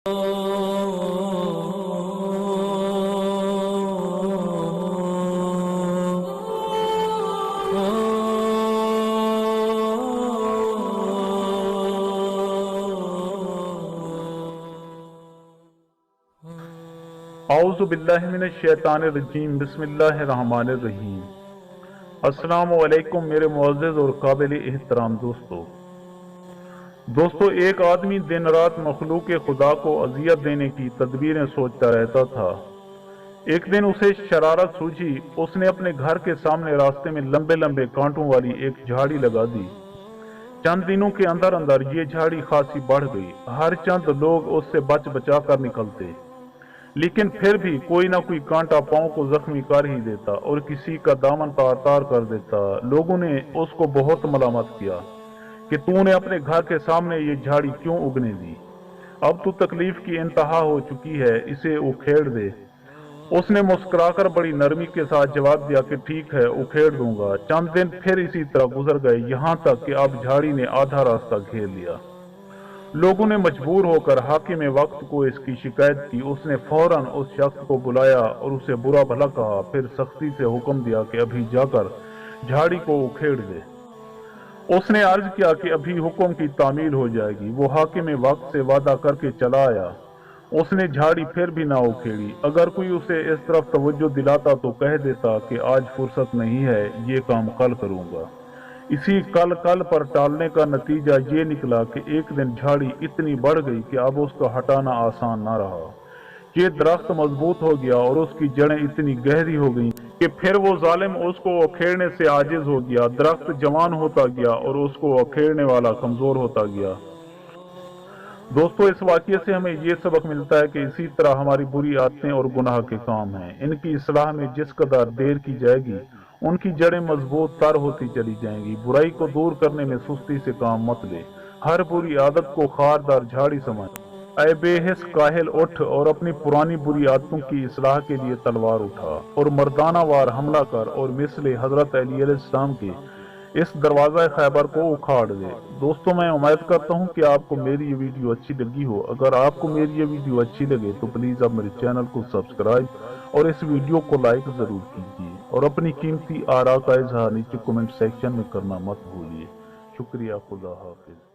اعوذ باللہ من الشیطان الرجیم، بسم اللہ الرحمن الرحیم۔ السلام علیکم میرے معزز اور قابل احترام دوستو، ایک آدمی دن رات مخلوق خدا کو اذیت دینے کی تدبیریں سوچتا رہتا تھا۔ ایک دن اسے شرارت سوچی، اس نے اپنے گھر کے سامنے راستے میں لمبے لمبے کانٹوں والی ایک جھاڑی لگا دی۔ چند دنوں کے اندر اندر یہ جھاڑی خاصی بڑھ گئی، ہر چند لوگ اس سے بچ بچا کر نکلتے، لیکن پھر بھی کوئی نہ کوئی کانٹا پاؤں کو زخمی کر ہی دیتا اور کسی کا دامن تار تار کر دیتا۔ لوگوں نے اس کو بہت ملامت کیا کہ تو نے اپنے گھر کے سامنے یہ جھاڑی کیوں اگنے دی؟ اب تو تکلیف کی انتہا ہو چکی ہے، اسے اکھیڑ دے۔ اس نے مسکرا کر بڑی نرمی کے ساتھ جواب دیا کہ ٹھیک ہے، اکھیڑ دوں گا۔ چند دن پھر اسی طرح گزر گئے، یہاں تک کہ اب جھاڑی نے آدھا راستہ گھیر لیا۔ لوگوں نے مجبور ہو کر حاکم وقت کو اس کی شکایت کی۔ اس نے فوراً اس شخص کو بلایا اور اسے برا بھلا کہا، پھر سختی سے حکم دیا کہ ابھی جا کر جھاڑی کو اکھیڑ دے۔ اس نے عرض کیا کہ ابھی حکم کی تعمیل ہو جائے گی۔ وہ حاکم وقت سے وعدہ کر کے چلا آیا۔ اس نے جھاڑی پھر بھی نہ اکھیڑی۔ اگر کوئی اسے اس طرف توجہ دلاتا تو کہہ دیتا کہ آج فرصت نہیں ہے، یہ کام کل کروں گا۔ اسی کل پر ٹالنے کا نتیجہ یہ نکلا کہ ایک دن جھاڑی اتنی بڑھ گئی کہ اب اس کا ہٹانا آسان نہ رہا۔ یہ درخت مضبوط ہو گیا اور اس کی جڑیں اتنی گہری ہو گئیں کہ پھر وہ ظالم اس کو اکھیڑنے سے عاجز ہو گیا۔ درخت جوان ہوتا گیا اور اس کو اکھیڑنے والا کمزور ہوتا گیا۔ دوستو، اس واقعے سے ہمیں یہ سبق ملتا ہے کہ اسی طرح ہماری بری عادتیں اور گناہ کے کام ہیں، ان کی اصلاح میں جس قدر دیر کی جائے گی ان کی جڑیں مضبوط تر ہوتی چلی جائیں گی۔ برائی کو دور کرنے میں سستی سے کام مت لے، ہر بری عادت کو خاردار جھاڑی سمجھ۔ اے بے حس کاہل، اٹھ اور اپنی پرانی بری عادتوں کی اصلاح کے لیے تلوار اٹھا اور مردانہ وار حملہ کر اور مثل حضرت علی علیہ السلام کے اس دروازہ خیبر کو اکھاڑ دے۔ دوستو، میں امید کرتا ہوں کہ آپ کو میری یہ ویڈیو اچھی لگی ہو۔ اگر آپ کو میری یہ ویڈیو اچھی لگے تو پلیز آپ میرے چینل کو سبسکرائب اور اس ویڈیو کو لائک ضرور کیجیے، اور اپنی قیمتی آراء کا اظہار نیچے کمنٹ سیکشن میں کرنا مت بھولیے۔ شکریہ، خدا حافظ۔